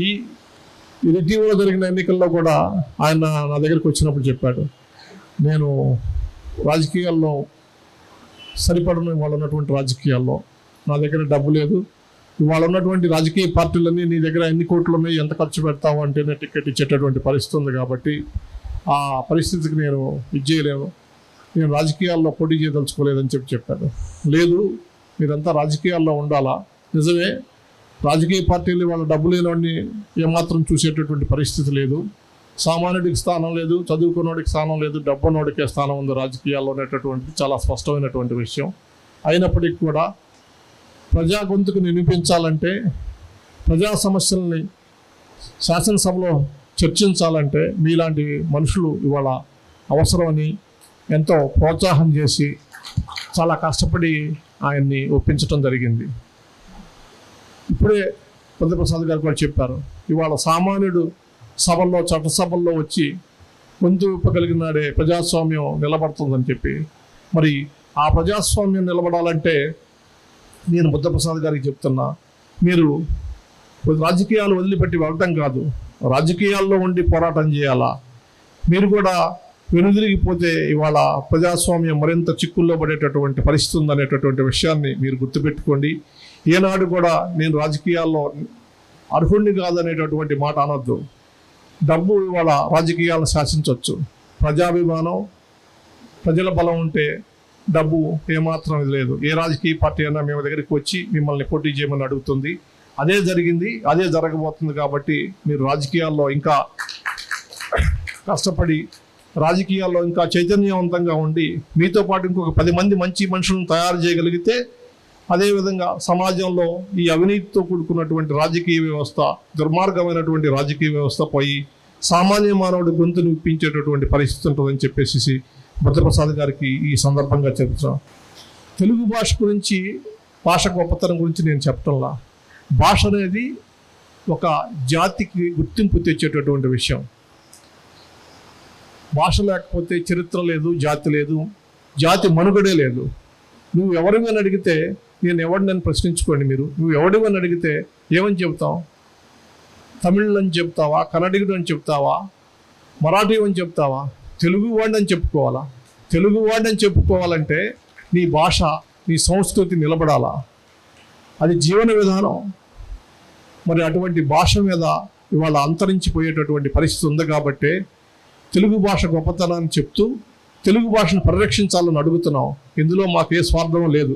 ఈ ఇటీవల జరిగిన ఎన్నికల్లో కూడా ఆయన నా దగ్గరికి వచ్చినప్పుడు చెప్పాడు, నేను రాజకీయాల్లో సరిపడను, ఇవాళ ఉన్నటువంటి రాజకీయాల్లో నా దగ్గర డబ్బు లేదు, ఇవాళ ఉన్నటువంటి రాజకీయ పార్టీలన్నీ నీ దగ్గర ఎన్ని కోట్లు ఉన్నాయి, ఎంత ఖర్చు పెడతావు అంటేనే టికెట్ ఇచ్చేటటువంటి పరిస్థితి ఉంది, కాబట్టి ఆ పరిస్థితికి నేను చేయలేను, నేను రాజకీయాల్లో పోటీ చేయదలుచుకోలేదని చెప్పాను. లేదు, మీరంతా రాజకీయాల్లో ఉండాలా, నిజమే రాజకీయ పార్టీలు వాళ్ళ డబ్బు లేనివాడిని ఏమాత్రం చూసేటటువంటి పరిస్థితి లేదు, సామాన్యుడికి స్థానం లేదు, చదువుకున్నోడికి స్థానం లేదు, డబ్బున్నోడికే స్థానం ఉంది రాజకీయాల్లో అనేటటువంటిది చాలా స్పష్టమైనటువంటి విషయం. అయినప్పటికీ కూడా ప్రజా గొంతుకు వినిపించాలంటే, ప్రజా సమస్యల్ని శాసనసభలో చర్చించాలంటే మీలాంటి మనుషులు ఇవాళ అవసరమని ఎంతో ప్రోత్సాహం చేసి చాలా కష్టపడి ఆయన్ని ఒప్పించడం జరిగింది. ఇప్పుడే ప్రసాద్ గారు కూడా చెప్పారు, ఇవాళ సామాన్యుడు సభల్లో చట్టసభల్లో వచ్చి గొంతు విప్పగలిగినాడే ప్రజాస్వామ్యం నిలబడుతుందని చెప్పి, మరి ఆ ప్రజాస్వామ్యం నిలబడాలంటే నేను బుద్ధప్రసాద్ గారికి చెప్తున్నా, మీరు రాజకీయాలు వదిలిపెట్టి వెళ్ళటం కాదు, రాజకీయాల్లో ఉండి పోరాటం చేయాలా. మీరు కూడా వెనుదిరిగిపోతే ఇవాళ ప్రజాస్వామ్యం మరింత చిక్కుల్లో పడేటటువంటి పరిస్థితి ఉందనేటటువంటి విషయాన్ని మీరు గుర్తుపెట్టుకోండి. ఏనాడు కూడా నేను రాజకీయాల్లో అర్హుణ్ణి కాదనేటటువంటి మాట అనొద్దు. డబ్బు ఇవాళ రాజకీయాలను శాసించవచ్చు, ప్రజాభిమానం ప్రజల బలం ఉంటే డబ్బు ఏమాత్రం ఇది లేదు. ఏ రాజకీయ పార్టీ అయినా మేము దగ్గరికి వచ్చి మిమ్మల్ని పోటీ చేయమని అడుగుతుంది. అదే జరిగింది, అదే జరగబోతుంది. కాబట్టి మీరు రాజకీయాల్లో ఇంకా కష్టపడి, రాజకీయాల్లో ఇంకా చైతన్యవంతంగా ఉండి మీతో పాటు ఇంకొక 10 మంది మంచి మనుషులను తయారు చేయగలిగితే, అదేవిధంగా సమాజంలో ఈ అవినీతితో కూడుకున్నటువంటి రాజకీయ వ్యవస్థ, దుర్మార్గమైనటువంటి రాజకీయ వ్యవస్థ పోయి సామాన్య మానవుడి గొంతును విప్పించేటటువంటి పరిస్థితి ఉంటుందని చెప్పేసి బుద్ధప్రసాద్ గారికి ఈ సందర్భంగా చెప్తాం. తెలుగు భాష గురించి, భాష గొప్పతనం గురించి నేను చెప్పటంలా, భాష అనేది ఒక జాతికి గుర్తింపు తెచ్చేటటువంటి విషయం. భాష లేకపోతే చరిత్ర లేదు, జాతి లేదు, జాతి మనుగడే లేదు. నువ్వు ఎవరివని అడిగితే, నేను ప్రశ్నించుకోండి మీరు, నువ్వు ఎవడివని అడిగితే ఏమని చెప్తావు? తమిళ్ అని చెప్తావా, కన్నడిగుడు అని చెప్తావా, మరాఠీ అని చెప్తావా, తెలుగు వాడిని అని చెప్పుకోవాలా? తెలుగు వాడిని అని చెప్పుకోవాలంటే నీ భాష, నీ సంస్కృతి నిలబడాలా, అది జీవన విధానం. మరి అటువంటి భాష మీద ఇవాళ అంతరించిపోయేటటువంటి పరిస్థితి ఉంది. కాబట్టి తెలుగు భాష గొప్పతనాన్ని చెప్తూ తెలుగు భాషను పరిరక్షించాలని అడుగుతున్నాం. ఇందులో మాకే స్వార్థం లేదు.